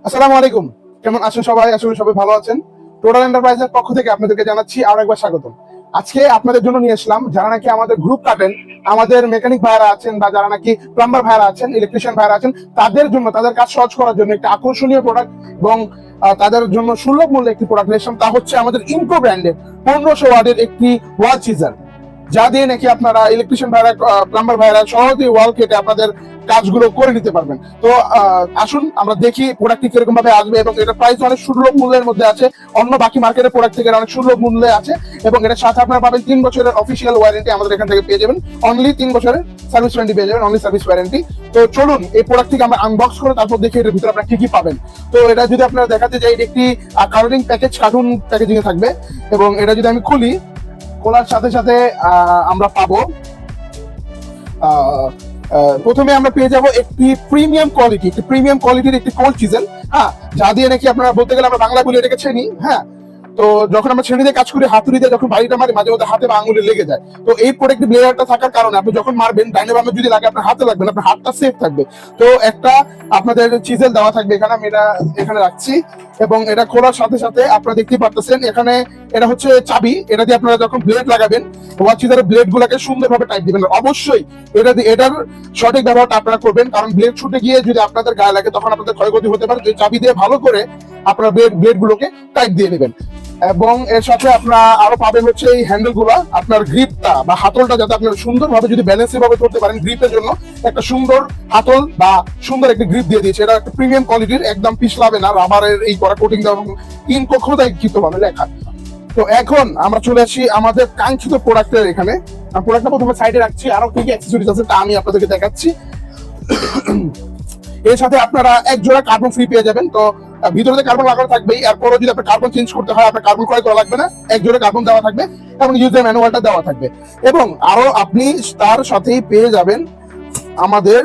আসসালামু আলাইকুম। কেমন আছেন সবাই? আসলে সবাই ভালো আছেন। টোটাল এন্টারপ্রাইজের পক্ষ থেকে আপনাদেরকে জানাচ্ছি আরো একবার স্বাগতম। আজকে আপনাদের জন্য নিয়ে আসলাম যারা নাকি আমাদের গ্রুপ কাটেন, আমাদের মেকানিক ভাইরা আছেন বা যারা নাকি প্লাম্বার ভাইরা আছেন, ইলেকট্রিশিয়ান ভাইরা আছেন, তাদের জন্য তাদের কাজ সহজ করার জন্য একটা আকর্ষণীয় প্রোডাক্ট এবং তাদের জন্য সুলভ মূল্যে একটি প্রোডাক্ট নিয়ে আসলাম। তা হচ্ছে আমাদের ইনকো ব্র্যান্ডের 1500 ওয়াটের একটি ওয়াল চিজার, যা দিয়ে নাকি আপনারা ইলেকট্রিশিয়ান ভাইরা, প্লাম্বার ভাইরা সহজেই ওয়াল কেটে আপনাদের কাজগুলো করে নিতে পারবেন। তো আসুন আমরা দেখি প্রোডাক্টটি কিরকম ভাবে আসবে, এবং এটা প্রাইস অনেক সুলভ মূল্যের মধ্যে আছে, অন্য বাকি মার্কেটের প্রোডাক্ট থেকে অনেক সুলভ মূল্যে আছে। এবং এটার সাথে আপনারা পাবেন 3 বছরের অফিসিয়াল ওয়ারেন্টি, আমাদের এখান থেকে পেয়ে যাবেন। অনলি 3 বছরের সার্ভিস ওয়ারেন্টি পেয়ে যাবেন, অনলি সার্ভিস ওয়ারেন্টি। তো চলুন এই প্রোডাক্টটিকে আমরা আনবক্স করে তারপর দেখি এর ভিতরে আপনারা কি কি পাবেন। তো এটা যদি আপনারা দেখাতে যাই, একটি কার্টুন প্যাকেজ, কার্টুন প্যাকেজিং এ থাকবে। এবং এটা যদি আমি খুলি, খোলার সাথে সাথে আমরা পাবো প্রথমে আমরা পেয়ে যাব একটি প্রিমিয়াম কোয়ালিটির একটি কোল্ড চিজেল। হ্যাঁ, যা দিয়ে নাকি আপনারা বলতে গেলে আমরা বাংলা বলি এটাকে ছেনি। হ্যাঁ, তো যখন আমরা ছেড়ে দিয়ে কাজ করি, হাতুড়ি দিয়ে যখন বাড়িটা মারি, মাঝে মধ্যে হাতে বা আঙুলে লেগে যায়। তো এই প্রোটেক্টিভ লেয়ারটা থাকার কারণে আপনি যখন মারবেন, ডাইনে বামে যদি লাগে আপনার হাতে লাগবে না, আপনার হাতটা সেফ থাকবে। তো একটা আপনাদের চিজেল দেওয়া থাকবে এখানে, আমি এটা এখানে রাখছি। এবং এটা খোলার সাথে সাথে আপনারা দেখতে পাচ্ছেন এখানে এটা হচ্ছে চাবি। এটা দিয়ে আপনারা যখন ব্লেড লাগাবেন, ওয়াচ চিজারের ব্লেড গুলাকে সুন্দরভাবে টাইট দিবেন। অবশ্যই এটার সঠিক ব্যবহারটা আপনারা করবেন, কারণ ব্লেড ছুটে গিয়ে যদি আপনাদের গায়ে লাগে তখন আপনাদের ক্ষয়ক্ষতি হতে পারে। এই চাবি দিয়ে ভালো করে আপনারা ব্লেড গুলোকে টাইট দিয়ে নেবেন। এবং এর সাথে আপনারা আরো পাবেন হচ্ছে এই হ্যান্ডেল গুলা, আপনার গ্রিপটা বা হাতলটা যাতে আপনারা সুন্দরভাবে যদি ব্যালেন্সিং ভাবে করতে পারেন, গ্রিপের জন্য একটা সুন্দর হাতল বা সুন্দর একটা গ্রিপ দিয়ে দিয়েছে। এটা একটা প্রিমিয়াম কোয়ালিটির, একদম পিছলাবে না, রাবারের এই করা কোটিং দেওয়া, ইনকো খোদাইকৃত ভাবে লেখা। তো এখন আমরা চলে আসি আমাদের কাঙ্ক্ষিত প্রোডাক্টের এখানে। প্রোডাক্টটা প্রথমে সাইডে রাখছি, আরো কি কি অ্যাক্সেসরিজ আছে তা আমি আপনাদেরকে দেখাচ্ছি। এর সাথে আপনারা এক জোড়া কার্বন ফ্রি পেয়ে যাবেন। তো ভিতরে কার্বন লাগানো থাকবেই, এরপরও যদি আপনার কার্বন চেঞ্জ করতে হয়, আপনার কার্বন ক্রয় করা লাগবে না, এক জোড়া কার্বন দেওয়া থাকবে এবং ইউজার ম্যানুয়ালটা দেওয়া থাকবে। এবং আরো আপনি তার সাথেই পেয়ে যাবেন আমাদের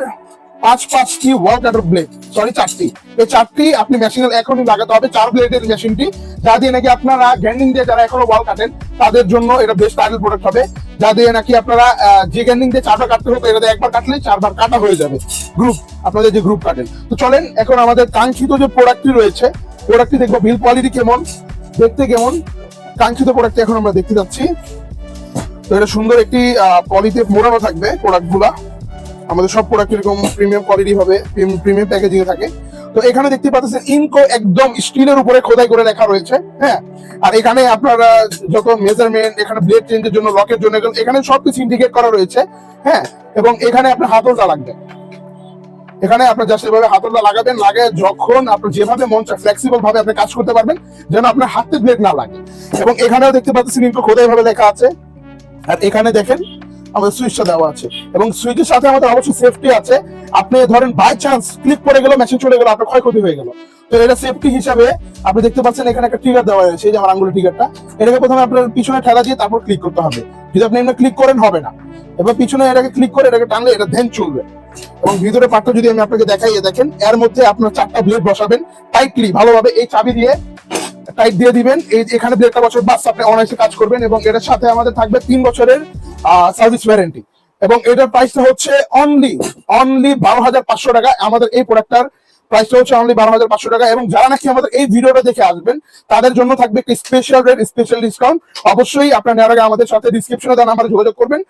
পাঁচটি ওয়াল কাটার ব্লেড, সরি 4টি। এই 4টি আপনি মেশিনে এখনই লাগাতে হবে, 4 ব্লেডের মেশিনটি, যা দিয়ে নাকি আপনারা গ্যান্ডিং দিয়ে যারা এখনো ওয়াল কাটেন তাদের জন্য এটা বেস্ট টাইটেল প্রোডাক্ট হবে। যা দিয়ে নাকি আপনারা যে গ্যান্ডিং দিয়ে 4বার কাটতে হতো, এটা একবার কাটলে 4বার কাটা হয়ে যাবে গ্রুপ, আপনাদের যে গ্রুপ কাটেন। তো চলেন এখন আমাদের কাঙ্ক্ষিত যে প্রোডাক্টটি রয়েছে, প্রোডাক্টটি দেখবো বিল কোয়ালিটি কেমন, দেখতে কেমন। কাঙ্ক্ষিত প্রোডাক্টটি এখন আমরা দেখতে যাচ্ছি। তো এটা সুন্দর একটি পলিতে মোড়ানো থাকবে প্রোডাক্টগুলা। আমাদের সব প্রোডাক্ট এরকম প্রিমিয়াম কোয়ালিটি হবে, প্রিমিয়াম প্যাকেজিং এ থাকে। তো এখানে দেখতে পাচ্ছেন ইনকো একদম স্টিলের উপরে খোদাই করে লেখা রয়েছে। হ্যাঁ, আর এখানে আপনারা যত মেজারমেন্ট, এখানে ব্লেড চেঞ্জের জন্য, লকের জন্য, এখানে সবকিছু ইন্ডিকেট করা রয়েছে। হ্যাঁ, এবং এখানে আপনার হাতলটা লাগবে, এখানে আপনার জাস্ট এভাবে হাতলটা লাগাবেন, লাগে যখন আপনার যেভাবে মন চায় ফ্লেক্সিবল ভাবে আপনি কাজ করতে পারবেন, যেন আপনার হাতে ব্লেড না লাগে। এবং এখানেও দেখতে পাচ্ছেন ইনকো খোদাই ভাবে লেখা আছে। আর এখানে দেখেন আমাদের সুইচটা দেওয়া আছে, এবং সুইচের সাথে আমাদের অবশ্যই সেফটি আছে। আপনি ধরেন বাই চান্স ক্লিক করে গেল, মেশিন চলে গেল, আপনার ক্ষয়ক্ষতি হয়ে গেল। তো এটা সেফটি হিসাবে আপনি দেখতে পাচ্ছেন এখানে একটা ট্রিগার দেওয়া হয়েছে, এই যে আমার আঙ্গুলের ট্রিগারটা। এটাকে প্রথমে আপনার পিছনে ঠেলা দিয়ে তারপর ক্লিক করতে হবে। যদি আপনি এমনি ক্লিক করেন হবে না, এবার পিছনে এটাকে ক্লিক করে এটাকে টানলে এটা ধ্যান চলবে। এবং ভিতরে পার্টটা যদি আমি আপনাকে দেখাই, দেখেন এর মধ্যে আপনার 4টা ব্লেড বসাবেন টাইটলি ভালোভাবে, এই চাবি দিয়ে টাইট দিয়ে দিবেন। এই এখানে ব্লেডটা বছর বাস আপনি অনায়াসে কাজ করবেন। এবং এটার সাথে আমাদের থাকবে 3 বছরের সার্ভিস ওয়ারেন্টি। এবং এটার প্রাইসটা হচ্ছে অনলি 12,500 টাকা। আমাদের এই প্রোডাক্টটার প্রাইসটা হচ্ছে অনলি 12,500 টাকা। এবং যারা নাকি আমাদের এই ভিডিওটা দেখে আসবেন তাদের জন্য থাকবে একটি স্পেশাল রেট, স্পেশাল ডিসকাউন্ট। অবশ্যই আপনারা নেওয়ার আগে আমাদের সাথে ডিসক্রিপশনে দেওয়া নাম্বারে যোগাযোগ করবেন,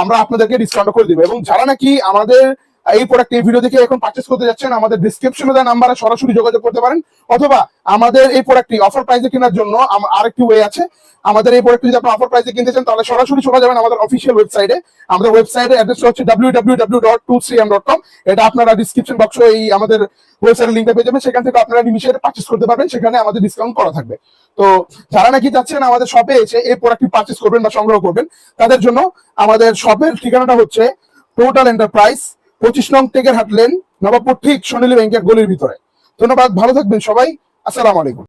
আমরা আপনাদেরকে ডিসকাউন্ট করে দিব। এবং যারা নাকি আমাদের এই প্রোডাক্ট এই ভিডিও দেখে এখন পারচেজ করতে যাচ্ছেন, আমাদের ডিসক্রিপশনে দেওয়া নাম্বারে সরাসরি যোগাযোগ করতে পারেন। অথবা আমাদের এই প্রোডাক্টটি অফার প্রাইসে কেনার জন্য আরেকটি ওয়ে আছে। আমাদের এই প্রোডাক্ট যদি আপনি অফার প্রাইসে কিনতে চান, তাহলে সরাসরি চলে যাবেন আমাদের অফিসিয়াল ওয়েবসাইটে। আমাদের ওয়েবসাইটের অ্যাড্রেস হচ্ছে www.23m.com। এটা আপনারা ডিসক্রিপশন বক্সে এই আমাদের ওয়েবসাইটের লিংকটা পেয়ে যাবেন, সেখান থেকে আপনারা নিমিশে পারচেজ করতে পারবেন, সেখানে আমাদের ডিসকাউন্ট করা থাকবে। তো যারা নাকি চাচ্ছেন আমাদের শপে এসে এই প্রোডাক্টটি পারচেজ করবেন বা সংগ্রহ করবেন, তাদের জন্য আমাদের শপের ঠিকানাটা হচ্ছে টোটাল এন্টারপ্রাইজ, 25 নং টেকের হাট লেন, নবাবপুর, ঠিক সোনালী ব্যাংকের গলির ভিতরে। ধন্যবাদ, ভালো থাকবেন সবাই। আসসালামু আলাইকুম।